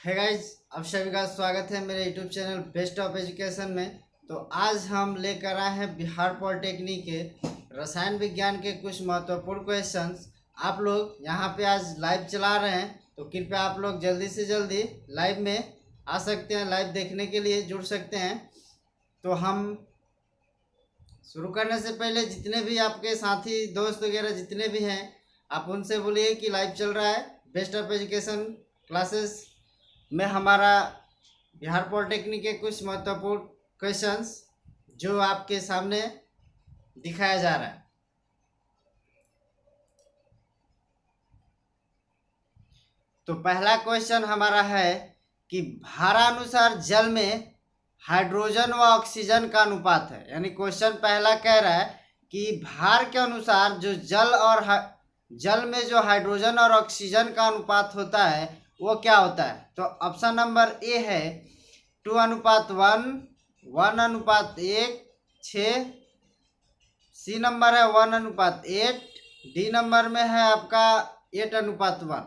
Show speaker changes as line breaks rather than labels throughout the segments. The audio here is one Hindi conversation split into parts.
है गाइज, आप सभी का स्वागत है मेरे YouTube channel best of education में। तो आज हम लेकर आए हैं बिहार पॉलिटेक्निक के रसायन विज्ञान के कुछ महत्वपूर्ण क्वेश्चंस। आप लोग यहाँ पे आज लाइव चला रहे हैं, तो कृपया आप लोग जल्दी से जल्दी लाइव में आ सकते हैं, लाइव देखने के लिए जुड़ सकते हैं। तो हम शुरू करने से पहले जितने भी आपके साथी दोस्त वगैरह जितने भी हैं, आप उनसे बोलिए कि लाइव चल रहा है बेस्ट ऑफ एजुकेशन क्लासेस में हमारा बिहार पॉलिटेक्निक के कुछ महत्वपूर्ण क्वेश्चंस जो आपके सामने दिखाया जा रहा है। तो पहला क्वेश्चन हमारा है कि भारानुसार जल में हाइड्रोजन व ऑक्सीजन का अनुपात है। यानी क्वेश्चन पहला कह रहा है कि भार के अनुसार जो जल में जो हाइड्रोजन और ऑक्सीजन का अनुपात होता है वो क्या होता है। तो ऑप्शन नंबर ए है 2:1, 1:1:6, सी नंबर है 1:8, डी नंबर में है आपका 8:1।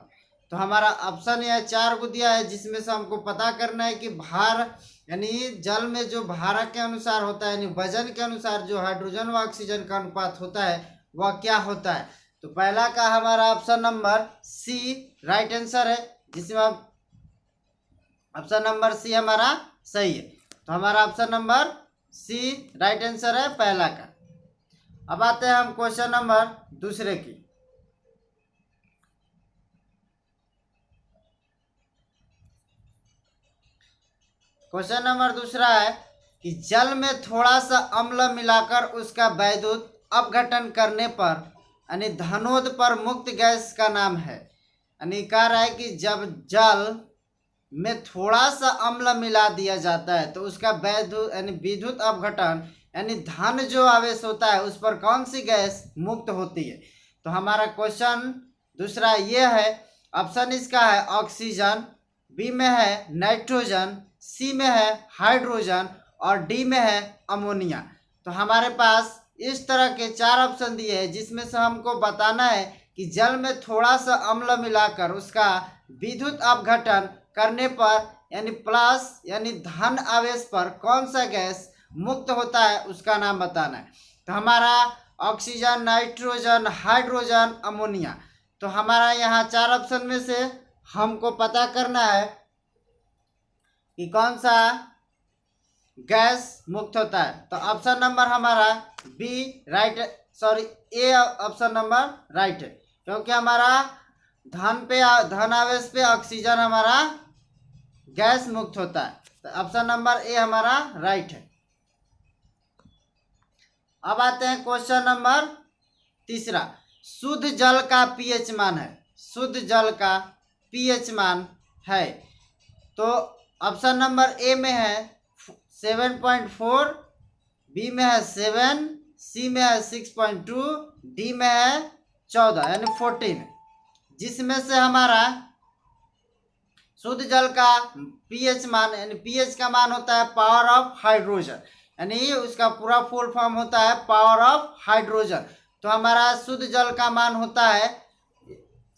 तो हमारा ऑप्शन यह 4 को दिया है, जिसमें से हमको पता करना है कि भार यानी जल में जो भार के अनुसार होता है, यानी वजन के अनुसार जो हाइड्रोजन व ऑक्सीजन का अनुपात होता है वह क्या होता है। तो पहला का हमारा option number C right answer है, जिसमें ऑप्शन नंबर सी हमारा सही है। तो हमारा option number C right answer है पहला का। अब आते हैं हम क्वेश्चन नंबर दूसरे की। क्वेश्चन नंबर दूसरा है कि जल में थोड़ा सा अम्ल मिलाकर उसका वैद्युत अपघटन करने पर यानी धनोद पर मुक्त गैस का नाम है। यानी कह रहा है कि जब जल में थोड़ा सा अम्ल मिला दिया जाता है तो उसका वैद्युत यानी विद्युत अपघटन यानी धन जो आवेश होता है उस पर कौन सी गैस मुक्त होती है। तो हमारा क्वेश्चन दूसरा ये है, ऑप्शन इसका है ऑक्सीजन, बी में है नाइट्रोजन, सी में है हाइड्रोजन और डी में है अमोनिया। तो हमारे पास इस तरह के 4 ऑप्शन दिए हैं, जिसमें से हमको बताना है कि जल में थोड़ा सा अम्ल मिलाकर उसका विद्युत अपघटन करने पर यानी प्लस यानी धन आवेश पर कौन सा गैस मुक्त होता है उसका नाम बताना है। तो हमारा ऑक्सीजन, नाइट्रोजन, हाइड्रोजन, अमोनिया। तो हमारा यहाँ 4 ऑप्शन में से हमको पता करना है कि कौन सा गैस मुक्त होता है। तो ऑप्शन नंबर हमारा B right, sorry A option number right है, क्योंकि हमारा धन आवेश पे ऑक्सीजन हमारा गैस मुक्त होता है। तो ऑप्शन नंबर ए हमारा राइट है। अब आते हैं क्वेश्चन नंबर तीसरा। शुद्ध जल का पीएच मान है, शुद्ध जल का पीएच मान है। तो ऑप्शन नंबर ए में है 7.4, बी में है 7, सी में है 6.2, डी में है 14 यानी 14, जिसमें से हमारा शुद्ध जल का पीएच मान यानी पीएच का मान होता है पावर ऑफ हाइड्रोजन, यानी उसका पूरा फुल फॉर्म होता है पावर ऑफ हाइड्रोजन। तो हमारा शुद्ध जल का मान होता है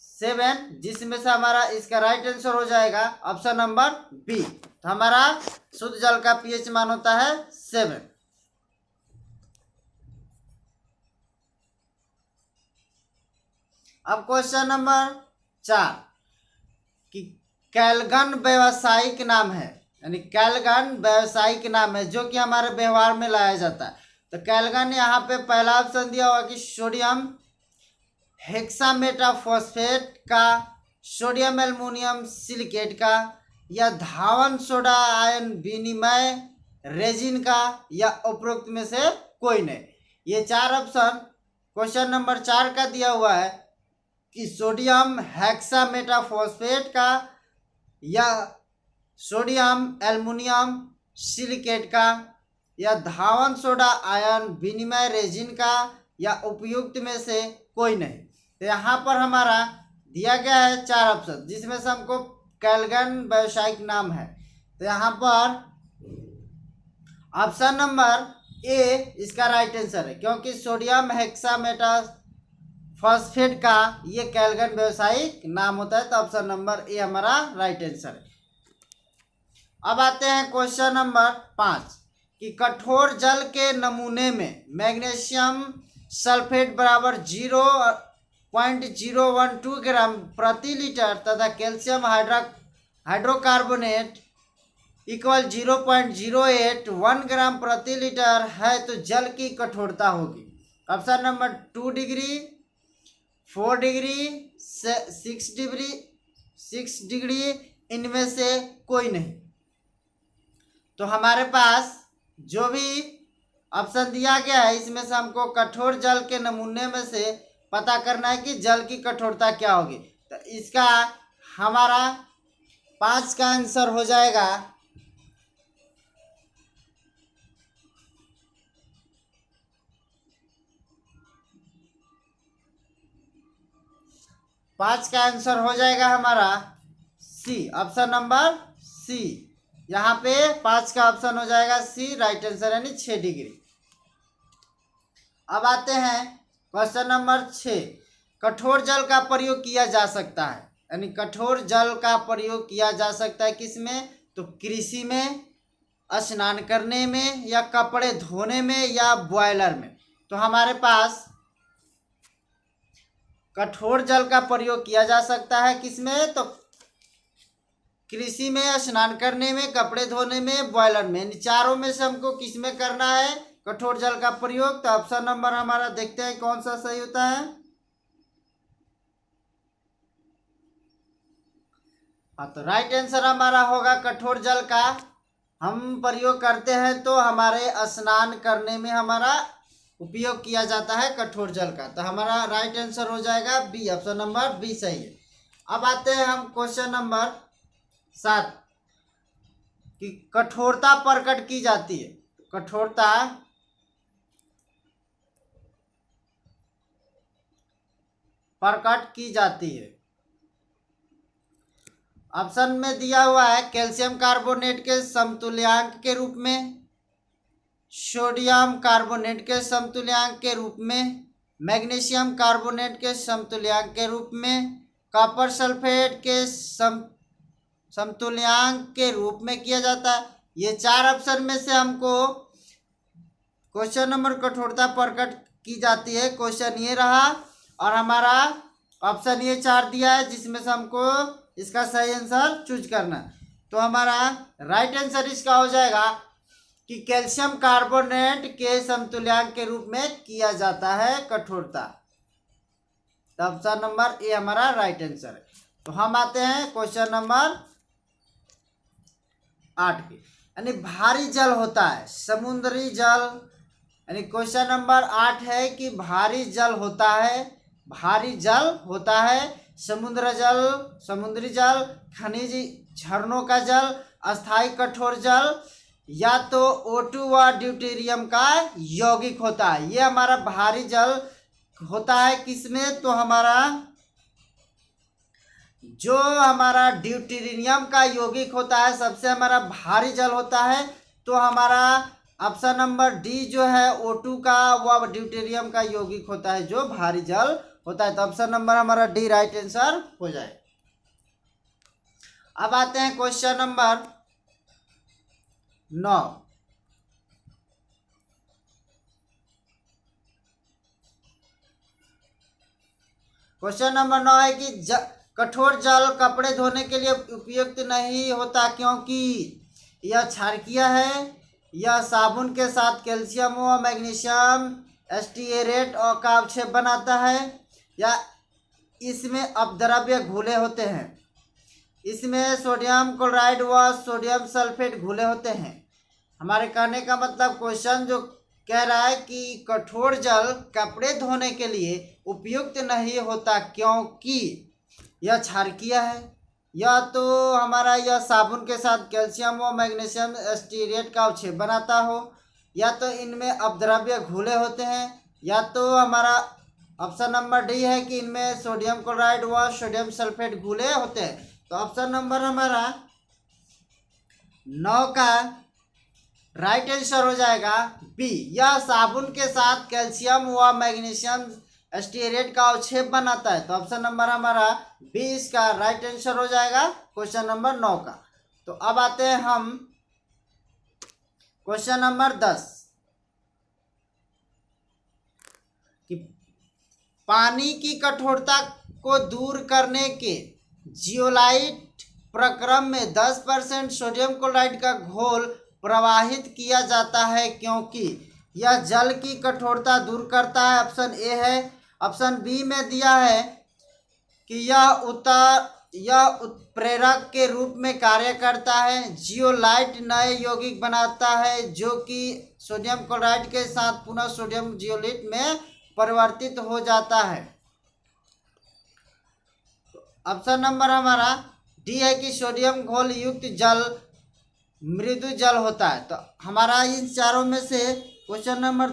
7, जिसमें से हमारा इसका राइट आंसर हो जाएगा ऑप्शन नंबर बी। तो हमारा शुद्ध जल का पीएच मान होता है 7। अब क्वेश्चन नंबर 4 कि कैलगन व्यावसायिक नाम है, यानी कैलगन व्यावसायिक नाम है जो कि हमारे व्यवहार में लाया जाता है। तो कैलगन यहाँ पे पहला ऑप्शन दिया हुआ कि सोडियम हेक्सामेटाफॉस्फेट का, सोडियम एल्युमिनियम सिलिकेट का, या धावन सोडा आयन विनिमय रेजिन का, या उपरोक्त में से कोई नहीं। ये 4 ऑप्शन क्वेश्चन नंबर 4 का दिया हुआ है कि सोडियम हेक्सामेटाफॉस्फेट का, या सोडियम एल्युमिनियम सिलिकेट का, या धावन सोडा आयन विनिमय रेजिन का, या उपयुक्त में से कोई नहीं। तो यहाँ पर हमारा दिया गया है 4 ऑप्शन, जिसमें से हमको कैलगन व्यावसायिक नाम है। तो यहाँ पर ऑप्शन नंबर ए इसका राइट आंसर है, क्योंकि सोडियम हेक्सामेटाफॉस्फेट का ये कैलगन व्यावसायिक नाम होता है। तो ऑप्शन नंबर ए हमारा राइट आंसर है। अब आते हैं क्वेश्चन नंबर 5 कि कठोर जल के नमूने में मैग्नीशियम सल्फेट बराबर 0.012 ग्राम प्रति लीटर तथा कैल्शियम हाइड्रोकार्बोनेट इक्वल 0.081 ग्राम प्रति लीटर है तो जल की कठोरता होगी। Option number 2 degree, 4 degree, 6 degree, इनमें से कोई नहीं। तो हमारे पास जो भी ऑप्शन दिया गया है इसमें से हमको कठोर जल के नमूने में से पता करना है कि जल की कठोरता क्या होगी। तो इसका हमारा 5 का आंसर हो जाएगा 5 का आंसर हो जाएगा हमारा सी, ऑप्शन नंबर सी। यहाँ पे 5 का ऑप्शन हो जाएगा सी, राइट आंसर यानी 6 डिग्री। अब आते हैं क्वेश्चन नंबर 6, कठोर जल का प्रयोग किया जा सकता है, यानी कठोर जल का प्रयोग किया जा सकता है किसमें, तो कृषि में, स्नान करने में, या कपड़े धोने में, या बॉयलर में। तो हमारे पास कठोर जल का प्रयोग किया जा सकता है किसमें, तो कृषि में, स्नान करने में, कपड़े धोने में, बॉयलर में। इन चारों में से हमको किसमें करना है कठोर जल का प्रयोग। तो ऑप्शन नंबर हमारा देखते हैं कौन सा सही होता है। हाँ, तो राइट आंसर हमारा होगा कठोर जल का हम प्रयोग करते हैं तो हमारे स्नान करने में हमारा उपयोग किया जाता है कठोर जल का। तो हमारा राइट आंसर हो जाएगा बी, ऑप्शन नंबर बी सही है। अब आते हैं हम क्वेश्चन नंबर 7 कि कठोरता प्रकट की जाती है, कठोरता प्रकट की जाती है। ऑप्शन में दिया हुआ है कैल्शियम कार्बोनेट के समतुल्यांक के रूप में, सोडियम कार्बोनेट के समतुल्यांक के रूप में, मैग्नीशियम कार्बोनेट के समतुल्यांक के रूप में, कॉपर सल्फेट के समतुल्यांक के रूप में किया जाता है। ये 4 ऑप्शन में से हमको क्वेश्चन नंबर कठोरता प्रकट की जाती है, क्वेश्चन ये रहा और हमारा ऑप्शन ये 4 दिया है जिसमें से हमको इसका सही आंसर चूज करना। तो हमारा राइट आंसर इसका हो जाएगा कि कैल्शियम कार्बोनेट के समतुल्यांक के रूप में किया जाता है कठोरता। तो ऑप्शन नंबर ए हमारा राइट आंसर है। तो हम आते हैं क्वेश्चन नंबर 8 पे, यानी भारी जल होता है, समुद्री जल, यानी क्वेश्चन नंबर 8 है कि भारी जल होता है, भारी जल होता है, समुद्री जल, खनिज झरनों का जल, अस्थाई कठोर जल, या तो O2 व ड्यूटेरियम का यौगिक होता है। ये हमारा भारी जल होता है किसमें, तो हमारा जो हमारा ड्यूटेरियम का यौगिक होता है सबसे हमारा भारी जल होता है। तो हमारा ऑप्शन नंबर डी जो है O2 का व ड्यूटेरियम का यौगिक होता है जो भारी जल होता है। तो ऑप्शन नंबर हमारा डी राइट आंसर हो जाए। अब आते हैं क्वेश्चन नंबर 9, क्वेश्चन नंबर 9 है कि कठोर जल कपड़े धोने के लिए उपयुक्त नहीं होता क्योंकि यह क्षारकीय है, यह साबुन के साथ कैल्शियम व मैग्नीशियम एस्टिएरेट और का अवक्षेप बनाता है, या इसमें अपद्रव्य घुले होते हैं, इसमें सोडियम क्लोराइड व सोडियम सल्फेट घुले होते हैं। हमारे कहने का मतलब क्वेश्चन जो कह रहा है कि कठोर जल कपड़े धोने के लिए उपयुक्त नहीं होता क्योंकि यह क्षारकीय है, या तो हमारा यह साबुन के साथ कैल्शियम व मैग्नीशियम एस्टिएरेट का अवक्षेप बनाता हो, या तो इनमें अपद्रव्य घुले होते हैं, या तो हमारा ऑप्शन नंबर डी है कि इनमें सोडियम क्लोराइड व सोडियम सल्फेट घुले होते हैं। तो ऑप्शन नंबर हमारा 9 का राइट आंसर हो जाएगा बी, यह साबुन के साथ कैल्शियम व मैग्नीशियम एस्टिएरेट का अवक्षेप बनाता है। तो ऑप्शन नंबर हमारा बी इसका राइट आंसर हो जाएगा क्वेश्चन नंबर 9 का। तो अब आते हैं हम क्वेश्चन नंबर 10 कि पानी की कठोरता को दूर करने के जियोलाइट प्रक्रम में 10% सोडियम क्लोराइड का घोल प्रवाहित किया जाता है क्योंकि यह जल की कठोरता दूर करता है। ऑप्शन ए है। ऑप्शन बी में दिया है कि यह उत्प्रेरक के रूप में कार्य करता है। जियोलाइट नए यौगिक बनाता है जो कि सोडियम क्लोराइड के साथ पुनः सोडियम जियोलाइट में परिवर्तित हो जाता है। ऑप्शन नंबर हमारा डी है कि सोडियम घोल युक्त जल मृदु जल होता है। तो हमारा इन चारों में से क्वेश्चन नंबर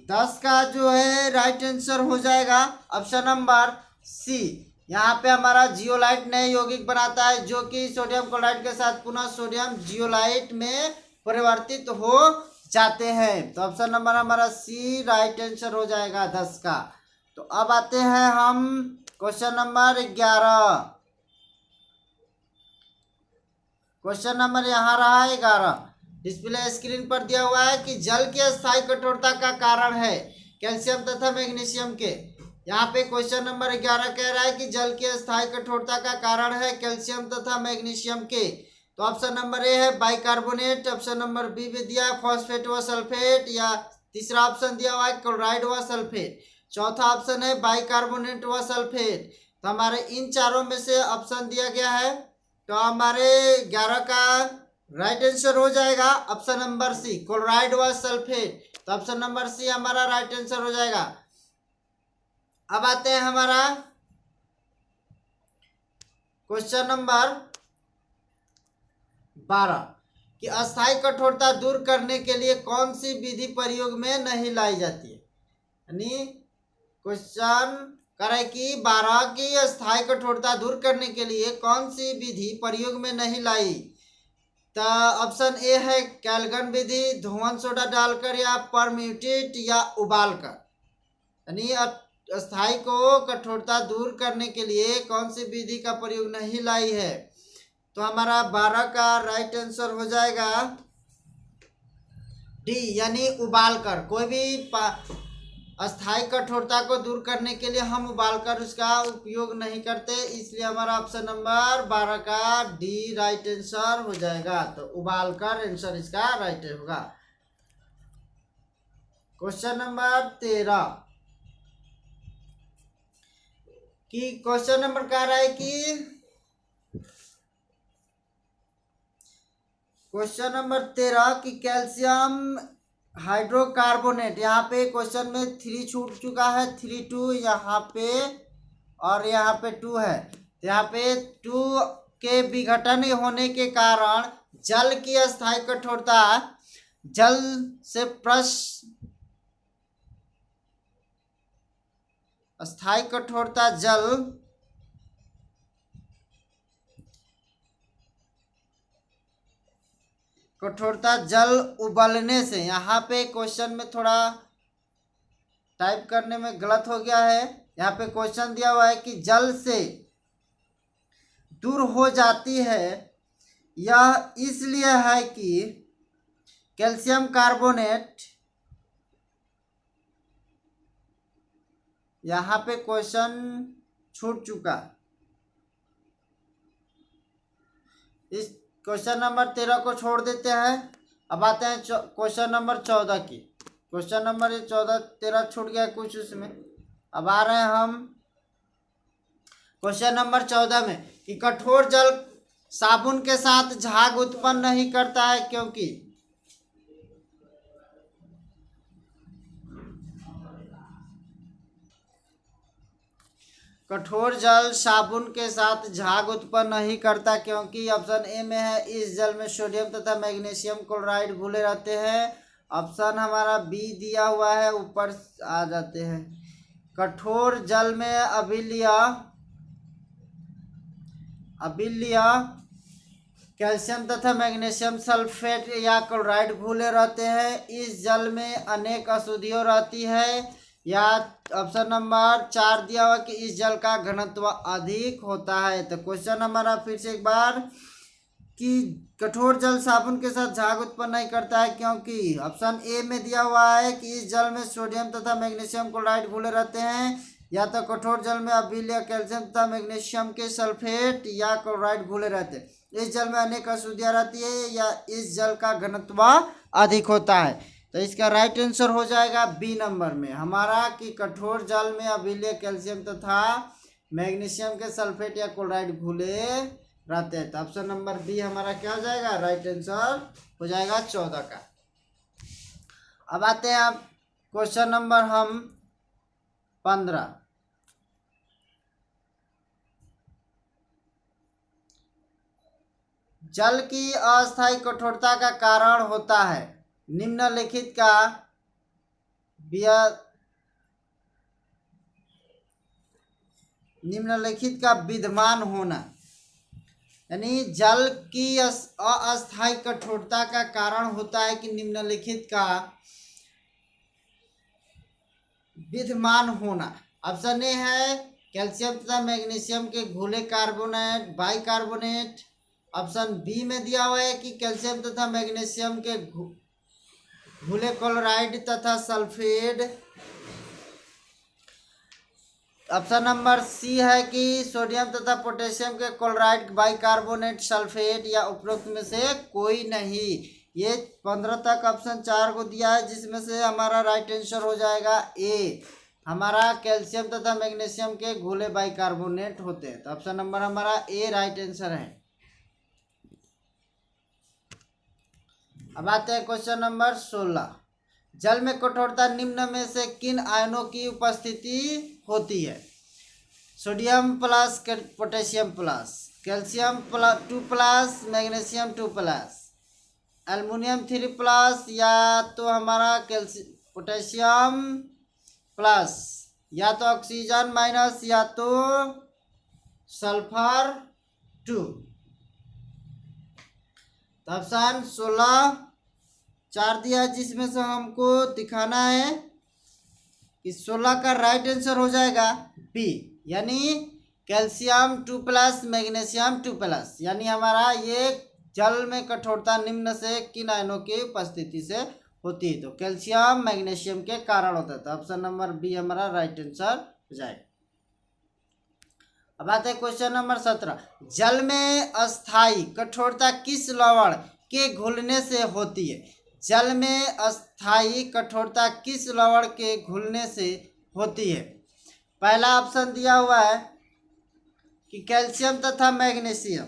10 का जो है राइट आंसर हो जाएगा ऑप्शन नंबर सी। यहाँ पे हमारा जियोलाइट नए यौगिक बनाता है जो कि सोडियम क्लोराइड के साथ पुनः सोडियम जियोलाइट में परिवर्तित हो जाते हैं। तो ऑप्शन नंबर हमारा सी राइट आंसर हो जाएगा 10 का। तो अब आते हैं हम क्वेश्चन नंबर 11। क्वेश्चन नंबर यहाँ रहा 11। डिस्प्ले स्क्रीन पर दिया हुआ है कि जल की अस्थायी कठोरता का कारण है कैल्शियम तथा मैग्नीशियम के। यहाँ पे क्वेश्चन नंबर 11 कह रहा है कि जल की अस्थायी कठोरता का कारण है कैल्शियम तथा मैग्नीशियम के। तो ऑप्शन नंबर ए है बाइकार्बोनेट। ऑप्शन नंबर बी भी दिया है फॉस्फेट व सल्फेट, या तीसरा ऑप्शन दिया हुआ है क्लोराइड व सल्फेट। चौथा ऑप्शन है बाइकार्बोनेट व सल्फेट। तो हमारे इन चारों में से ऑप्शन दिया गया है। तो हमारे 11 का राइट आंसर हो जाएगा ऑप्शन नंबर सी क्लोराइड व सल्फेट। तो ऑप्शन नंबर सी हमारा राइट आंसर हो जाएगा। अब आते हैं हमारा क्वेश्चन नंबर 12 कि अस्थायी कठोरता दूर करने के लिए कौन सी विधि प्रयोग में नहीं लाई जाती है। यानी क्वेश्चन करे कि 12 की अस्थायी कठोरता दूर करने के लिए कौन सी विधि प्रयोग में नहीं लाई। तो ऑप्शन ए है कैल्गन विधि, धोवन सोडा डालकर या परम्यूटेट या उबालकर। यानी अस्थायी को कठोरता दूर करने के लिए कौन सी विधि का प्रयोग नहीं लाई है। तो हमारा 12 का राइट आंसर हो जाएगा डी यानी उबालकर। कोई भी अस्थायी कठोरता को दूर करने के लिए हम उबालकर उसका उपयोग नहीं करते, इसलिए हमारा ऑप्शन नंबर 12 का डी राइट आंसर हो जाएगा। तो उबालकर आंसर इसका राइट होगा। क्वेश्चन नंबर 13 कि क्वेश्चन नंबर कह रहा है कि क्वेश्चन नंबर 13 कि कैल्शियम हाइड्रोकार्बोनेट। यहाँ पे क्वेश्चन में 3 छूट चुका है, 3 2 यहाँ पे और यहाँ पे 2 है। तो यहाँ पे 2 के विघटन होने के कारण जल की अस्थायी कठोरता जल से अस्थायी कठोरता जल उबलने से। यहाँ पे क्वेश्चन में थोड़ा टाइप करने में गलत हो गया है। यहाँ पे क्वेश्चन दिया हुआ है कि जल से दूर हो जाती है। यह इसलिए है कि कैल्शियम कार्बोनेट, यहाँ पे क्वेश्चन छूट चुका। इस क्वेश्चन नंबर 13 को छोड़ देते हैं। अब आते हैं क्वेश्चन नंबर 14 की। क्वेश्चन नंबर 14 13 छूट गया कुछ उसमें। अब आ रहे हैं हम क्वेश्चन नंबर 14 में कि कठोर जल साबुन के साथ झाग उत्पन्न नहीं करता है क्योंकि। कठोर जल साबुन के साथ झाग उत्पन्न नहीं करता क्योंकि ऑप्शन ए में है इस जल में सोडियम तथा मैग्नीशियम क्लोराइड घुले रहते हैं। ऑप्शन हमारा बी दिया हुआ है, ऊपर आ जाते हैं। कठोर जल में अबिलिया कैल्शियम तथा मैग्नीशियम सल्फेट या क्लोराइड घुले रहते हैं। इस जल में अनेक अशुद्धियाँ रहती है। या ऑप्शन नंबर 4 दिया हुआ कि इस जल का घनत्व अधिक होता है। तो क्वेश्चन हमारा फिर से एक बार कि कठोर जल साबुन के साथ झाग उत्पन्न नहीं करता है, क्योंकि ऑप्शन ए में दिया हुआ है कि इस जल में सोडियम तथा मैग्नीशियम क्लोराइड घुले रहते हैं, या तो कठोर जल में अम्लीय कैल्शियम तथा मैग्नीशियम के सल्फेट या क्लोराइड घुले रहते हैं, इस जल में अनेक अशुद्धियाँ रहती है, या इस जल का घनत्व अधिक होता है। तो इसका राइट आंसर हो जाएगा बी नंबर में हमारा, कि कठोर जल में अम्लीय कैल्शियम तथा मैग्नीशियम के सल्फेट या क्लोराइड घुले रहते हैं। तो ऑप्शन नंबर बी हमारा क्या हो जाएगा, राइट आंसर हो जाएगा 14 का। अब आते हैं आप क्वेश्चन नंबर हम 15। जल की अस्थायी कठोरता का कारण होता है निम्नलिखित का विद्यमान होना, यानी जल की अस्थायी कठोरता का कारण होता है कि निम्नलिखित का विद्यमान होना। ऑप्शन ए है कैल्शियम तथा मैग्नीशियम के घुले कार्बोनेट बाइकार्बोनेट। ऑप्शन बी में दिया हुआ है कि कैल्शियम तथा मैग्नीशियम के घुले क्लोराइड तथा सल्फेट। ऑप्शन नंबर सी है कि सोडियम तथा पोटेशियम के क्लोराइड बाइकार्बोनेट सल्फेट, या उपरोक्त में से कोई नहीं। ये 15 तक ऑप्शन 4 को दिया है, जिसमें से हमारा राइट आंसर हो जाएगा ए, हमारा कैल्शियम तथा मैग्नीशियम के घुले बाइकार्बोनेट होते हैं। तो ऑप्शन नंबर हमारा ए राइट आंसर है। अब आते हैं क्वेश्चन नंबर 16। जल में कठोरता निम्न में से किन आयनों की उपस्थिति होती है? Sodium plus potassium plus, calcium 2+, magnesium 2+, aluminium 3+, या तो हमारा पोटेशियम प्लस, या तो ऑक्सीजन माइनस, या तो सल्फर 2। ऑप्शन 16 4 दिया, जिसमें से हमको दिखाना है कि 16 का राइट आंसर हो जाएगा बी, यानी कैल्शियम 2+, मैग्नीशियम 2+, यानी हमारा ये जल में कठोरता निम्न से किन आयनों की उपस्थिति से होती है? तो कैल्शियम मैग्नीशियम के कारण होता है। तो ऑप्शन नंबर बी हमारा राइट आंसर हो जाएगा। अब आते हैं क्वेश्चन नंबर 17। जल में अस्थायी कठोरता किस लवण के घुलने से होती है? जल में अस्थायी कठोरता किस लवण के घुलने से होती है? पहला ऑप्शन दिया हुआ है कि कैल्शियम तथा मैग्नीशियम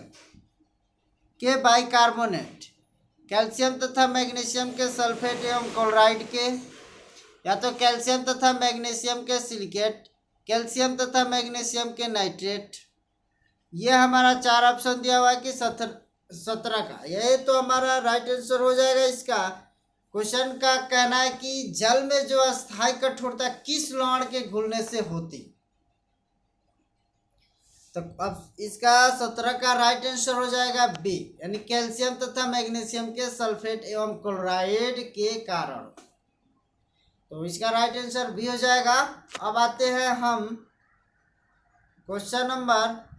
के बाइकार्बोनेट, कैल्शियम तथा मैग्नीशियम के सल्फेट एवं क्लोराइड के, या तो कैल्शियम तथा मैग्नीशियम के सिलिकेट, कैल्शियम तथा मैग्नीशियम के नाइट्रेट। ये हमारा 4 ऑप्शन दिया हुआ है कि 17 का, ये तो हमारा राइट आंसर हो जाएगा। इसका क्वेश्चन का कहना है कि जल में जो अस्थायी कठोरता किस लवण के घुलने से होती, तो अब इसका 17 का राइट आंसर हो जाएगा बी, यानी कैल्शियम तथा मैग्नीशियम के सल्फेट एवं क्लोराइड के कारण। तो इसका राइट आंसर बी हो जाएगा। अब आते हैं हम क्वेश्चन नंबर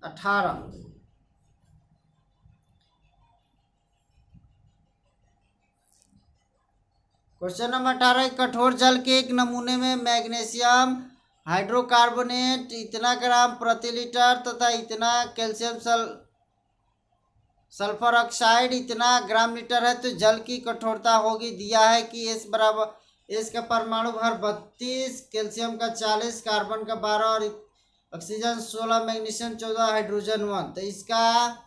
18। Question number 18। कठोर जल के एक नमूने में मैग्नीशियम हाइड्रोकार्बोनेट इतना ग्राम प्रति लीटर तथा इतना कैल्शियम सल्फर ऑक्साइड इतना ग्राम लीटर है, तो जल की कठोरता होगी, दिया है कि एस बराबर, एस का परमाणु भार 32, कैल्शियम का 40, कार्बन का 12 और ऑक्सीजन 16, मैग्नीशियम 14, हाइड्रोजन 1। तो इसका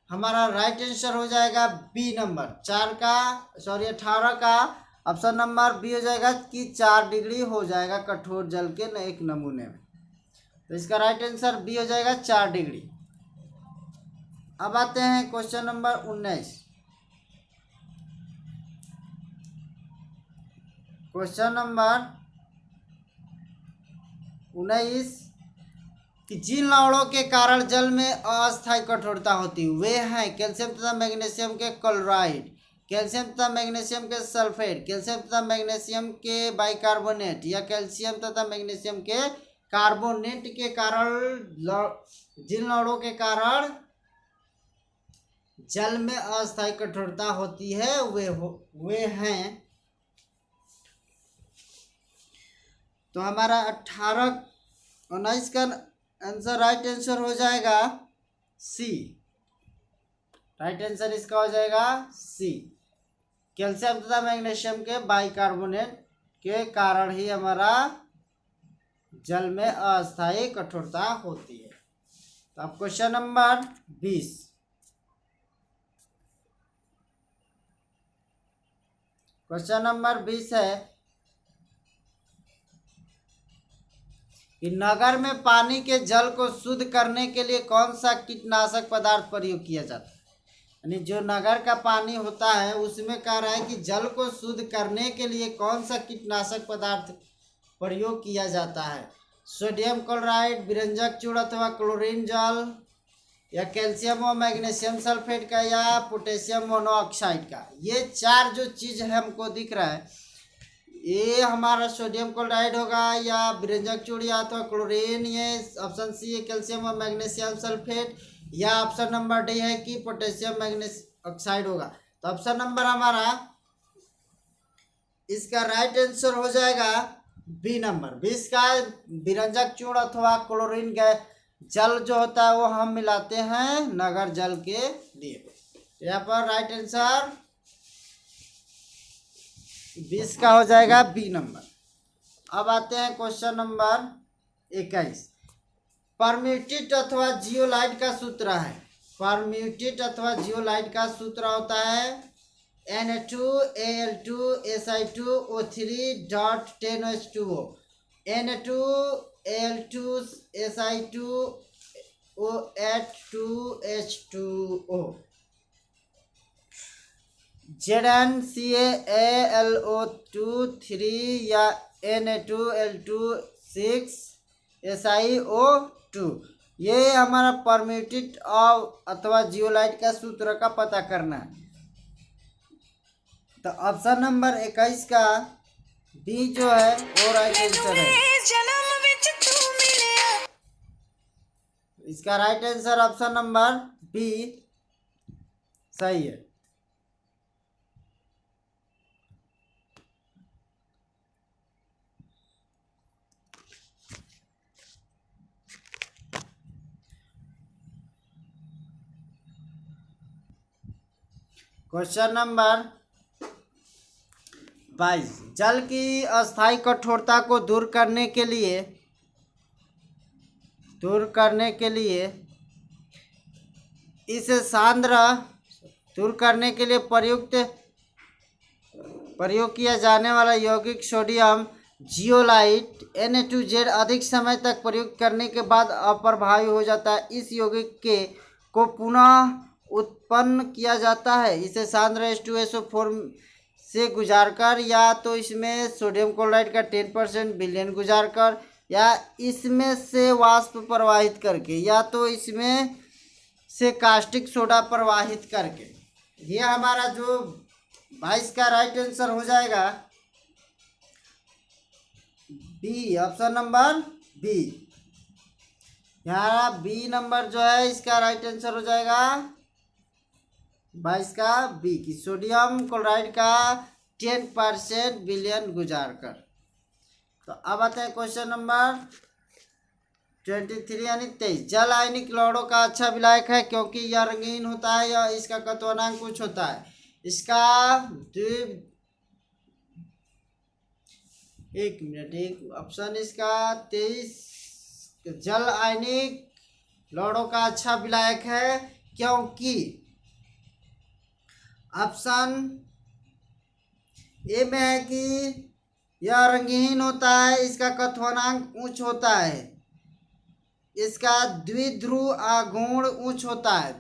हमारा राइट आंसर हो जाएगा बी नंबर 18 का ऑप्शन नंबर बी हो जाएगा कि 4 डिग्री हो जाएगा कठोर जल के एक नमूने में। तो इसका राइट आंसर बी हो जाएगा 4 डिग्री। अब आते हैं क्वेश्चन नंबर 19। क्वेश्चन नंबर 19 कि जिन लवणों के कारण जल में अस्थायी कठोरता होती है वे हैं कैल्शियम तथा मैग्नीशियम के क्लोराइड, कैल्शियम तथा मैग्नीशियम के सल्फेट, कैल्शियम तथा मैग्नीशियम के बाइकार्बोनेट, या कैल्शियम तथा मैग्नीशियम के कार्बोनेट के कारण जिन लौड़ों के कारण जल में अस्थायी कठोरता होती है वे हैं। तो हमारा 19 का आंसर राइट आंसर हो जाएगा सी। राइट आंसर इसका हो जाएगा सी। कैल्शियम तथा मैग्नीशियम के बाइकार्बोनेट के कारण ही हमारा जल में अस्थायी कठोरता होती है। तो अब क्वेश्चन नंबर 20। क्वेश्चन नंबर 20 है कि नगर में पानी के जल को शुद्ध करने के लिए कौन सा कीटनाशक पदार्थ प्रयोग किया जाता है। यानी जो नगर का पानी होता है उसमें कह रहा है कि जल को शुद्ध करने के लिए कौन सा कीटनाशक पदार्थ प्रयोग किया जाता है। सोडियम क्लोराइड, विरंजक चूर्ण अथवा क्लोरीन जल, या कैल्शियम और मैग्नीशियम सल्फेट का, या पोटेशियम मोनोऑक्साइड का। ये चार जो चीज है हमको दिख रहा है, ये हमारा सोडियम क्लोराइड होगा, या विरंजक चूर्ण, या अथवा क्लोरीन, ये ऑप्शन सी है कैल्शियम और मैग्नीशियम सल्फेट, या ऑप्शन नंबर डी है कि पोटेशियम मैग्नीशियम ऑक्साइड होगा। तो ऑप्शन नंबर हमारा इसका राइट आंसर हो जाएगा बी नंबर। 20 का विरंजक चूर्ण अथवा क्लोरीन गैस जल जो होता है वो हम मिलाते हैं नगर जल के लिए। तो यहाँ पर राइट आंसर 20 का हो जाएगा बी नंबर। अब आते हैं क्वेश्चन नंबर 21। परम्यूटेट अथवा जियोलाइट का सूत्र है। परम्यूटेट अथवा जियोलाइट का सूत्र होता है Na2Al2Si2O3.10H2O। Na2Al2Si2O8 2H2O। ZnCaLO2 या Na2Al2 6SiO2। ये हमारा परम्यूटेट अथवा जियोलाइट का सूत्र का पता करना है। तो ऑप्शन नंबर 21 का बी जो है वो राइट आंसर है। इसका right answer option number B सही है। Question number 22। जल की अस्थायी कठोरता को दूर करने के लिए प्रयोग किया जाने वाला यौगिक सोडियम जियोलाइट Na2Z अधिक समय तक प्रयोग करने के बाद अप्रभावी हो जाता है। इस यौगिक को पुनः उत्पन्न किया जाता है इसे सांद्र H2SO4 से गुजारकर, या तो इसमें सोडियम क्लोराइड का 10% विलयन गुजारकर, या इसमें से वाष्प प्रवाहित करके, या तो इसमें से कास्टिक सोडा प्रवाहित करके। ये हमारा जो 22 का राइट आंसर हो जाएगा बी, ऑप्शन नंबर बी। यहाँ बी नंबर जो है इसका राइट आंसर हो जाएगा 22 का बी की सोडियम क्लोराइड का 10% विलयन गुजार कर। तो अब आते हैं क्वेश्चन नंबर 23 यानी 23। जल आयनिक लौड़ों का अच्छा विलायक है क्योंकि यह रंगीन होता है या इसका क्वथनांक कुछ होता है। इसका एक ऑप्शन इसका 23 जल आयनिक लौड़ों का अच्छा विलायक है क्योंकि ऑप्शन ए में है कि यह रंगहीन होता है, इसका क्वथनांक उच्च होता है, इसका द्विध्रुव आघूर्ण उच्च होता है,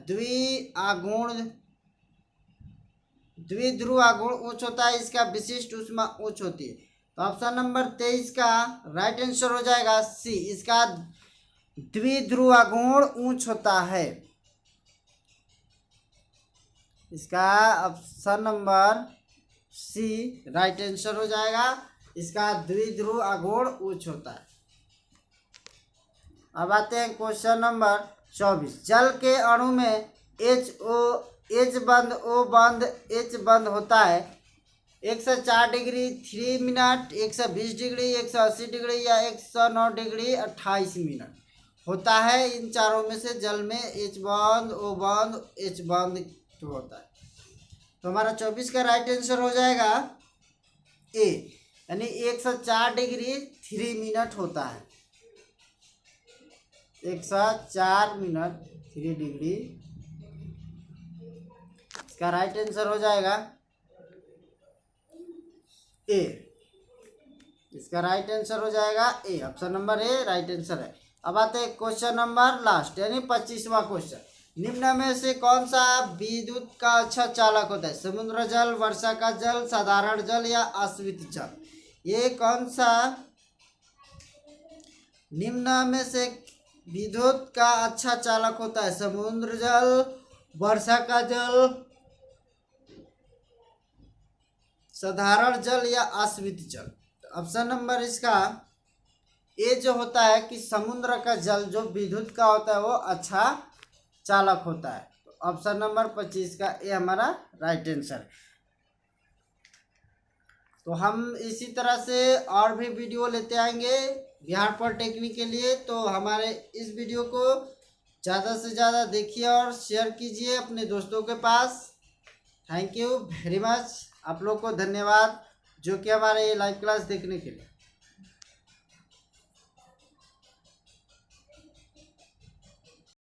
द्विध्रुव आघूर्ण उच्च होता है, इसका विशिष्ट ऊष्मा उच्च होती है। तो ऑप्शन नंबर 23 का राइट आंसर हो जाएगा सी, इसका द्विध्रुव आघूर्ण उच्च होता है। इसका option number C right answer हो जाएगा, इसका द्विध्रुव आघूर्ण उच्च होता है। अब आते हैं क्वेश्चन नंबर 24 जल के अणु में H बंद O बंद H बंद होता है 104 डिग्री 3 मिनट, 120 डिग्री, 180 डिग्री या 109 डिग्री 28 मिनट होता है। इन चारों में से जल में H बंद O बंद H बंद तो होता है। तो हमारा 24 का राइट आंसर हो जाएगा ए, यानी 104 डिग्री 3 मिनट होता है। 104 मिनट 3 डिग्री, इसका राइट आंसर हो जाएगा ए। इसका राइट आंसर हो जाएगा A, option number A right answer है। अब आते हैं क्वेश्चन नंबर लास्ट यानी 25वां क्वेश्चन। निम्न में से कौन सा विद्युत का अच्छा चालक होता है? समुद्र जल, वर्षा का जल, साधारण जल या आश्रित जल? ये कौन सा निम्न में से विद्युत का अच्छा चालक होता है? समुद्र जल, वर्षा का जल, साधारण जल या आश्रित जल? ऑप्शन नंबर इसका ए जो होता है कि समुद्र का जल जो विद्युत का होता है वो अच्छा चालक होता है। तो ऑप्शन नंबर 25 का ए हमारा राइट आंसर। तो हम इसी तरह से और भी वीडियो लेते आएंगे बिहार पॉलिटेक्निक के लिए। तो हमारे इस वीडियो को ज़्यादा से ज़्यादा देखिए और शेयर कीजिए अपने दोस्तों के पास। थैंक यू वेरी मच, आप लोग को धन्यवाद जो कि हमारे ये लाइव क्लास देखने के लिए।